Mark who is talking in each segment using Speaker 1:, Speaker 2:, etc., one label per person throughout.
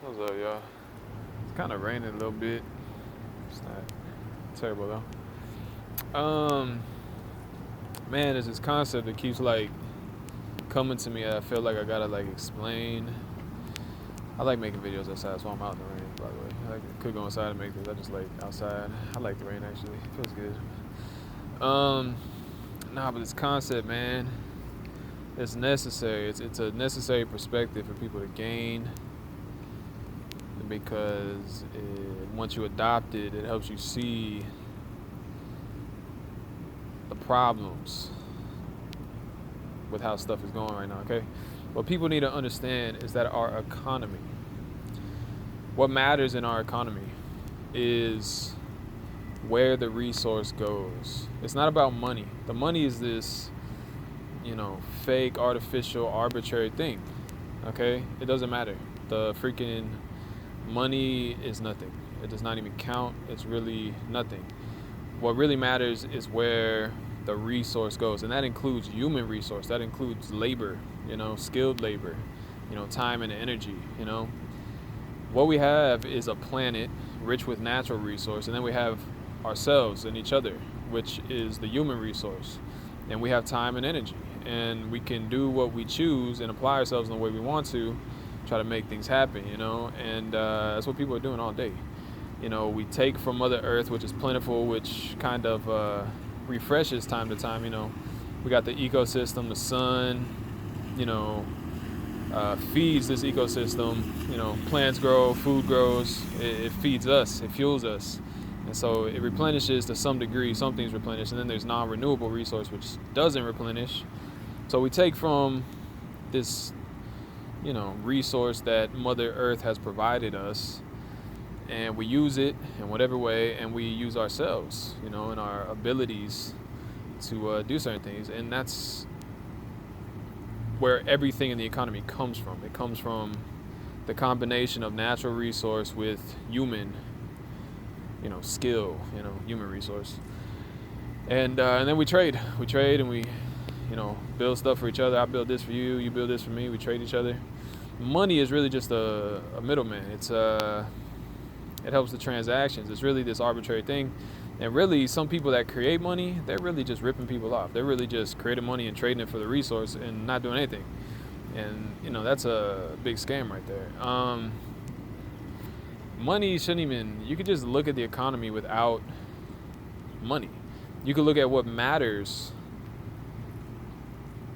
Speaker 1: What's up, y'all? It's kind of raining a little bit. It's not terrible though. Man, there's this concept that keeps like coming to me. I feel like I gotta like explain. I like making videos outside, so I'm out in the rain. By the way, I could go inside and make this. I just like outside. I like the rain actually. It feels good. Nah, but this concept, man, it's necessary. It's a necessary perspective for people to gain because once you adopt it, it helps you see the problems with how stuff is going right now, okay? What people need to understand is that our economy, what matters in our economy is where the resource goes. It's not about money. The money is this, fake, artificial, arbitrary thing, okay? It doesn't matter. The freaking money is nothing. It does not even count. It's really nothing. What really matters is where the resource goes, and that includes human resource. That includes labor, skilled labor, time and energy. What we have is a planet rich with natural resource, and then we have ourselves and each other, which is the human resource, and we have time and energy, and we can do what we choose and apply ourselves in the way we want to try to make things happen, and that's what people are doing all day. We take from Mother Earth, which is plentiful, which kind of refreshes time to time. We got the ecosystem, the sun, feeds this ecosystem. Plants grow, food grows, it feeds us, it fuels us. And so it replenishes to some degree, some things replenish, and then there's non-renewable resource, which doesn't replenish. So we take from this, resource that Mother Earth has provided us, and we use it in whatever way, and we use ourselves, in our abilities to do certain things, and that's where everything in the economy comes from. It comes from the combination of natural resource with human, skill, human resource, and then we trade, and we, build stuff for each other. I build this for you, you build this for me. We trade each other. Money is really just a middleman. It helps the transactions. It's really this arbitrary thing. And really, some people that create money, they're really just ripping people off. They're really just creating money and trading it for the resource and not doing anything. And, that's a big scam right there. Money shouldn't even, you could just look at the economy without money. You could look at what matters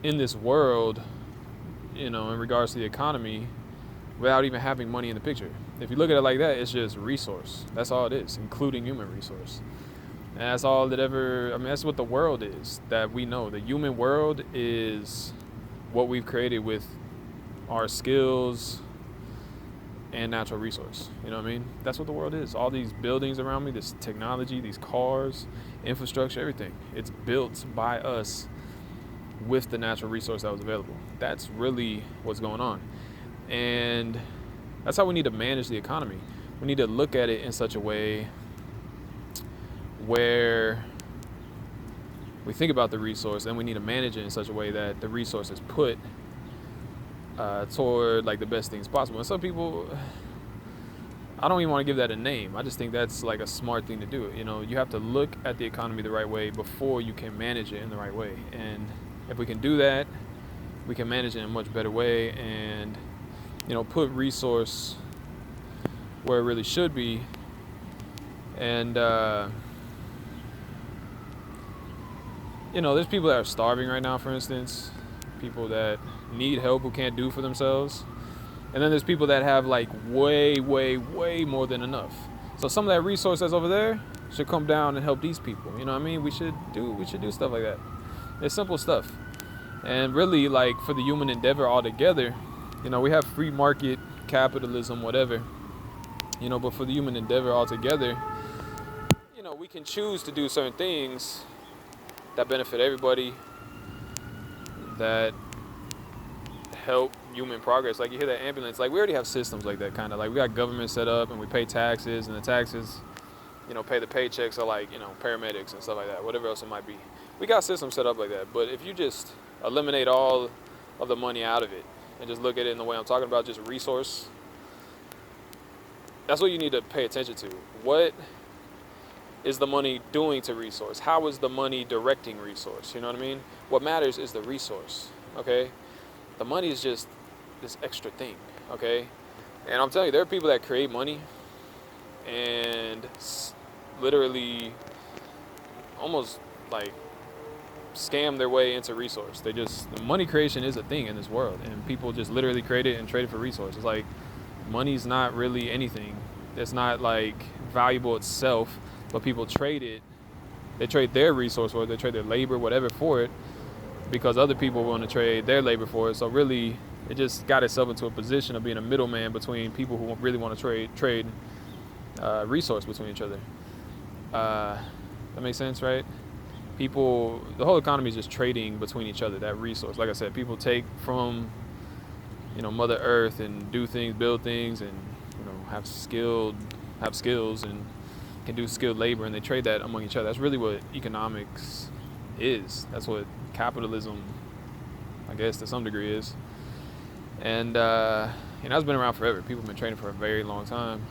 Speaker 1: in this world, in regards to the economy without even having money in the picture. If you look at it like that, it's just resource. That's all it is, including human resource. And that's all that that's what the world is, that we know. The human world is what we've created with our skills and natural resource. You know what I mean? That's what the world is. All these buildings around me, this technology, these cars, infrastructure, everything. It's built by us with the natural resource that was available. That's really what's going on. And that's how we need to manage the economy. We need to look at it in such a way where we think about the resource, and we need to manage it in such a way that the resource is put toward like the best things possible. And some people, I don't even want to give that a name. I just think that's like a smart thing to do. You have to look at the economy the right way before you can manage it in the right way. And if we can do that, we can manage it in a much better way and, put resource where it really should be. And, there's people that are starving right now, for instance, people that need help who can't do for themselves. And then there's people that have like way, way, way more than enough. So some of that resource that's over there should come down and help these people. You know what I mean? We should do stuff like that. It's simple stuff. And really, like, for the human endeavor altogether, we have free market capitalism, whatever, but for the human endeavor altogether, we can choose to do certain things that benefit everybody, that help human progress. Like, you hear that ambulance, like, we already have systems like that, kind of like we got government set up and we pay taxes, and the taxes, pay the paychecks of like, paramedics and stuff like that, whatever else it might be. We got systems set up like that. But if you just eliminate all of the money out of it and just look at it in the way I'm talking about, just resource, That's what you need to pay attention to. What is the money doing to resource? How is the money directing resource? You know what I mean? What matters is the resource, okay? The money is just this extra thing, okay? And I'm telling you, there are people that create money and literally almost like scam their way into resource. Money creation is a thing in this world, and people just literally create it and trade it for resources. Like, money's not really anything. It's not like valuable itself, but people trade it. They trade their resource for it. They trade their labor, whatever, for it, because other people want to trade their labor for it. So really, it just got itself into a position of being a middleman between people who really want to trade resource between each other. That makes sense, right? People, the whole economy is just trading between each other, that resource. Like I said, people take from, Mother Earth and do things, build things, and, have skills and can do skilled labor, and they trade that among each other. That's really what economics is. That's what capitalism, I guess, to some degree is. And, it's been around forever. People have been trading for a very long time.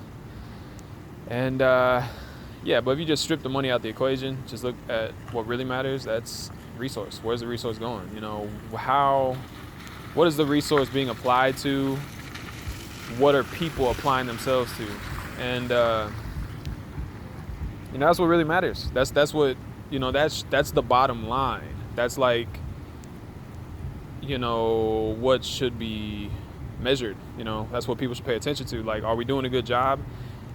Speaker 1: And, but if you just strip the money out the equation, just look at what really matters, that's resource. Where's the resource going? What is the resource being applied to? What are people applying themselves to? And, that's what really matters. That's what, that's the bottom line. That's like, what should be measured. That's what people should pay attention to. Like, are we doing a good job?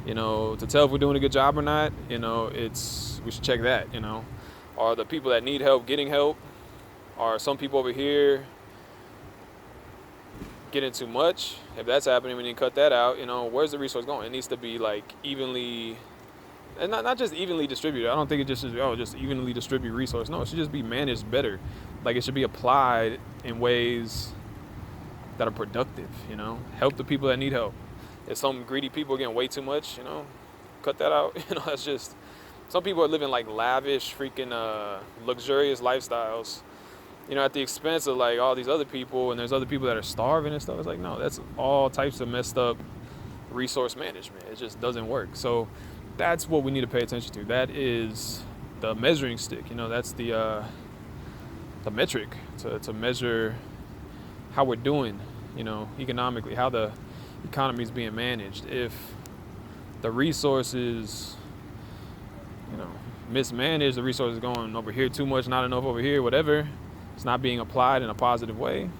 Speaker 1: To tell if we're doing a good job or not, we should check that, Are the people that need help getting help? Are some people over here getting too much? If that's happening, we need to cut that out. Where's the resource going? It needs to be like evenly, and not just evenly distributed. I don't think it just is, just evenly distribute resource. No, it should just be managed better. Like, it should be applied in ways that are productive, help the people that need help. If some greedy people are getting way too much, cut that out. That's just, some people are living like lavish, freaking luxurious lifestyles, at the expense of like all these other people, and there's other people that are starving and stuff. It's like, no, that's all types of messed up resource management. It just doesn't work. So that's what we need to pay attention to. That is the measuring stick. That's the metric to measure how we're doing, economically, how the economy is being managed. If the resources, mismanaged, the resources going over here too much, not enough over here, whatever, it's not being applied in a positive way,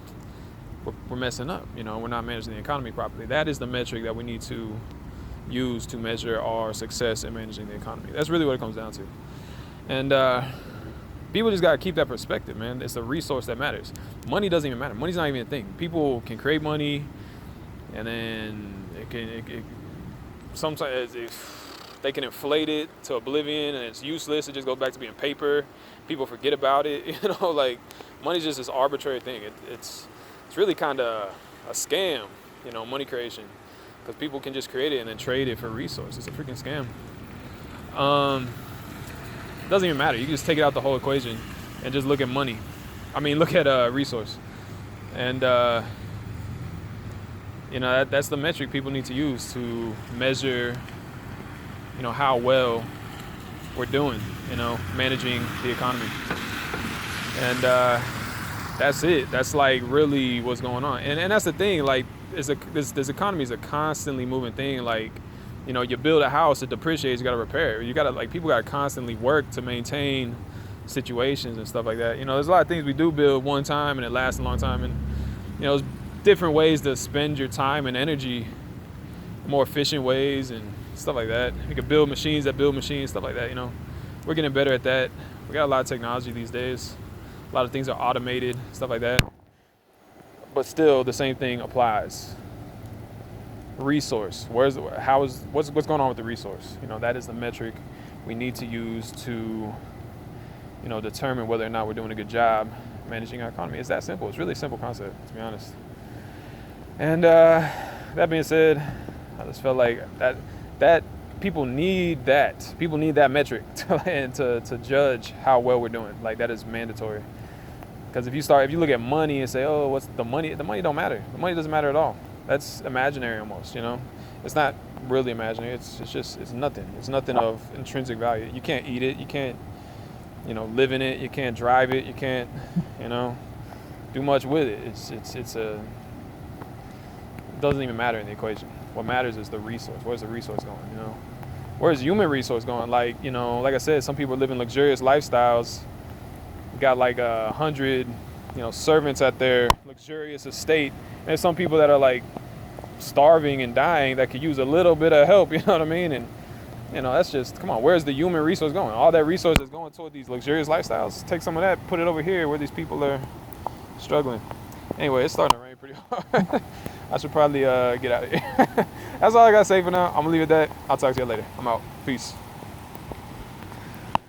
Speaker 1: we're messing up. We're not managing the economy properly. That is the metric that we need to use to measure our success in managing the economy. That's really what it comes down to. And people just got to keep that perspective, man. It's the resource that matters. Money doesn't even matter. Money's not even a thing. People can create money, and then sometimes they can inflate it to oblivion, and it's useless. It just goes back to being paper. People forget about it. Like, money's just this arbitrary thing. It's really kind of a scam, money creation, because people can just create it and then trade it for resources. It's a freaking scam. It doesn't even matter. You can just take it out the whole equation and just look at money. Look at resource. And that's the metric people need to use to measure, how well we're doing, managing the economy. And that's it. That's like really what's going on. And that's the thing. Like, this economy is a constantly moving thing. Like, you build a house, it depreciates, you got to repair it. People got to constantly work to maintain situations and stuff like that. There's a lot of things we do build one time and it lasts a long time. And, there's different ways to spend your time and energy, more efficient ways and stuff like that. You can build machines that build machines, stuff like that. We're getting better at that. We got a lot of technology these days. A lot of things are automated, stuff like that. But still, the same thing applies. Resource. What's going on with the resource? That is the metric we need to use to, determine whether or not we're doing a good job managing our economy. It's that simple. It's really a simple concept, to be honest. And that being said, I just felt like that people need that. People need that metric to judge how well we're doing. Like, that is mandatory. Because if you look at money and say, oh, what's the money? The money don't matter. The money doesn't matter at all. That's imaginary almost, you know. It's not really imaginary. It's nothing. It's nothing of intrinsic value. You can't eat it. You can't, live in it. You can't drive it. You can't, you know, do much with it. It doesn't even matter in the equation. What matters is the resource. Where's the resource going? Where's human resource going? Like like I said, some people live in luxurious lifestyles. Got like 100, servants at their luxurious estate. And there's some people that are like starving and dying that could use a little bit of help. You know what I mean? And that's just, come on. Where's the human resource going? All that resource is going toward these luxurious lifestyles. Take some of that, put it over here where these people are struggling. Anyway, it's starting to rain pretty hard. I should probably get out of here. That's all I got to say for now. I'm going to leave it at that. I'll talk to you later. I'm out. Peace.